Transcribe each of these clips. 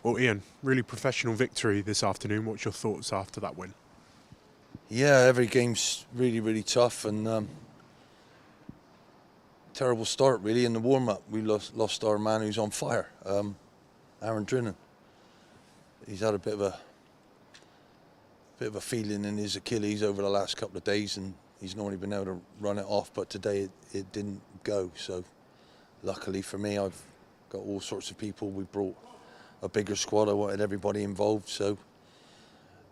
Well, Ian, really professional victory this afternoon. What's your thoughts after that win? Yeah, every game's really, really tough and terrible start really in the warm-up. We lost our man who's on fire, Aaron Drinnen. He's had a bit of a feeling in his Achilles over the last couple of days, and he's normally been able to run it off, but today it didn't go. So luckily for me, I've got all sorts of people. We brought a bigger squad. I wanted everybody involved, so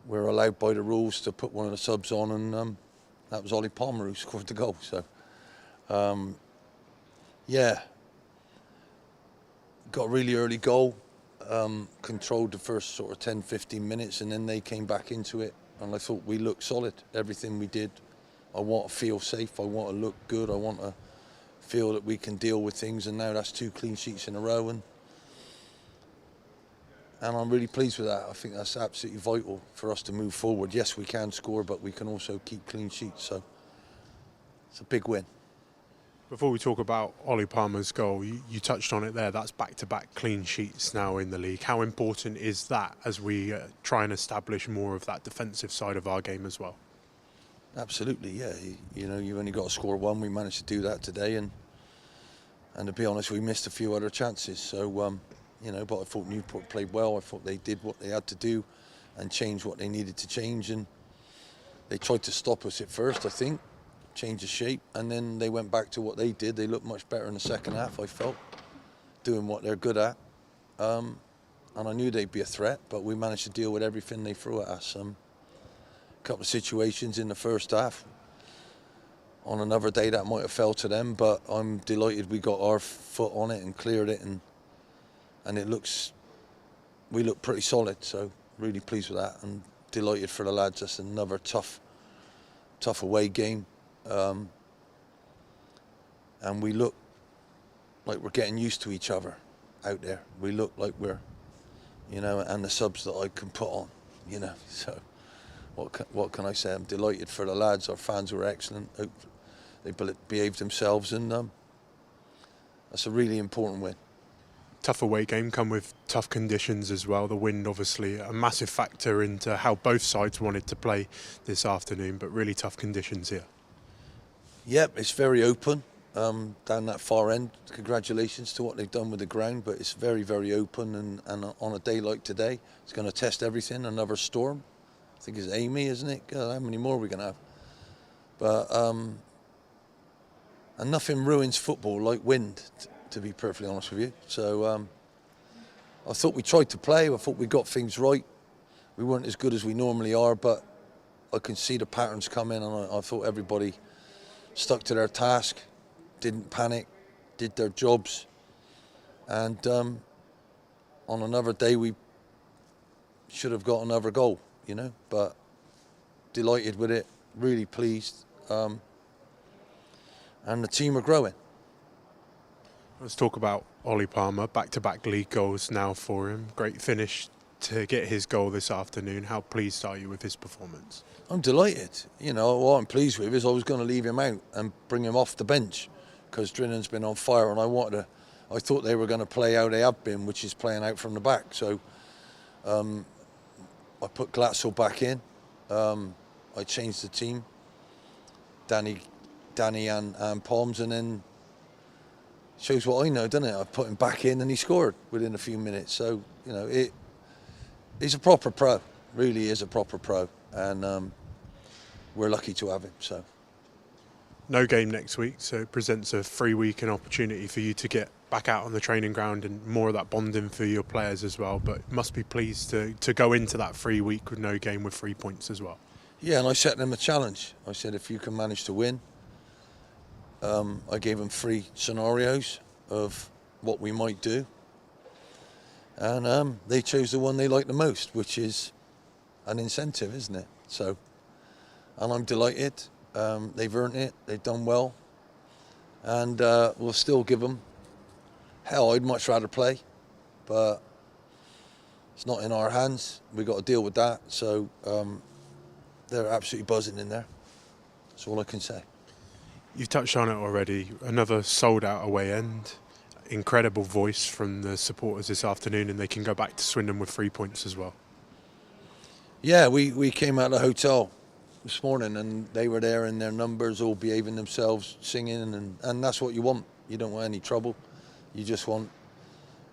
we're allowed by the rules to put one of the subs on, and that was Ollie Palmer who scored the goal. So yeah, got a really early goal, controlled the first sort of 10-15 minutes, and then they came back into it, and I thought we looked solid. Everything we did, I want to feel safe, I want to look good, I want to feel that we can deal with things, and now that's 2 clean sheets in a row, and I'm really pleased with that. I think that's absolutely vital for us to move forward. Yes, we can score, but we can also keep clean sheets, so it's a big win. Before we talk about Ollie Palmer's goal, you touched on it there. That's back-to-back clean sheets now in the league. How important is that as we try and establish more of that defensive side of our game as well? Absolutely, yeah. You know, you've only got to score one. We managed to do that today, and to be honest, we missed a few other chances. So, you know, but I thought Newport played well. I thought they did what they had to do and changed what they needed to change. And they tried to stop us at first, I think, change the shape, and then they went back to what they did. They looked much better in the second half, I felt, doing what they're good at. And I knew they'd be a threat, but we managed to deal with everything they threw at us. A couple of situations in the first half. On another day, that might have fell to them, but I'm delighted we got our foot on it and cleared it, and we look pretty solid, so really pleased with that and delighted for the lads. That's another tough away game, and we look like we're getting used to each other out there. We look like we're, you know, and the subs that I can put on, you know, so what can I say? I'm delighted for the lads. Our fans were excellent. They behaved themselves, and that's a really important win. Tough away game, come with tough conditions as well. The wind obviously a massive factor into how both sides wanted to play this afternoon, but really tough conditions here. Yep, it's very open down that far end. Congratulations to what they've done with the ground, but it's very, very open, and on a day like today, it's going to test everything. Another storm, I think it's Amy, isn't it? God, how many more are we going to have? But and nothing ruins football like wind, to be perfectly honest with you. So I thought we tried to play. I thought we got things right. We weren't as good as we normally are, but I can see the patterns coming, and I thought everybody stuck to their task, didn't panic, did their jobs. And on another day, we should have got another goal, you know, but delighted with it, really pleased. And the team are growing. Let's talk about Ollie Palmer. Back-to-back league goals now for him. Great finish to get his goal this afternoon. How pleased are you with his performance? I'm delighted. You know, what I'm pleased with is I was going to leave him out and bring him off the bench because Drinnen's been on fire, and I thought they were going to play how they have been, which is playing out from the back. So I put Glatzel back in. I changed the team. Danny and Palms, and then shows what I know, doesn't it? I put him back in and he scored within a few minutes. So, you know, he's a proper pro, really is a proper pro, and we're lucky to have him. So, no game next week, so it presents a free week and opportunity for you to get back out on the training ground and more of that bonding for your players as well. But must be pleased to go into that free week with no game with 3 points as well. Yeah, and I set them a challenge. I said, if you can manage to win, I gave them 3 scenarios of what we might do, and they chose the one they liked the most, which is an incentive, isn't it? So, and I'm delighted. They've earned it. They've done well, and we'll still give them. Hell, I'd much rather play, but it's not in our hands. We've got to deal with that. So they're absolutely buzzing in there. That's all I can say. You've touched on it already. Another sold-out away end. incredible voice from the supporters this afternoon, and they can go back to Swindon with 3 points as well. Yeah, we came out of the hotel this morning and they were there in their numbers, all behaving themselves, singing, and that's what you want. You don't want any trouble. You just want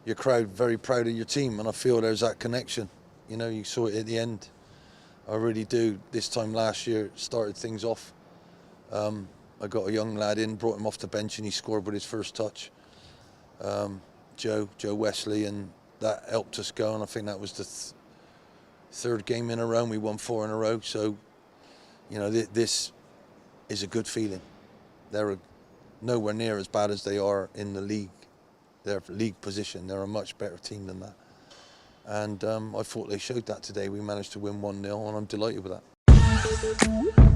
your crowd very proud of your team, and I feel there's that connection. You know, you saw it at the end. I really do. This time last year, it started things off. I got a young lad in, brought him off the bench, and he scored with his first touch. Joe Wesley, and that helped us go, and I think that was the third game in a row, and we won 4 in a row. So, you know, this is a good feeling. They're nowhere near as bad as they are in the league. Their league position, they're a much better team than that. And I thought they showed that today. We managed to win 1-0, and I'm delighted with that.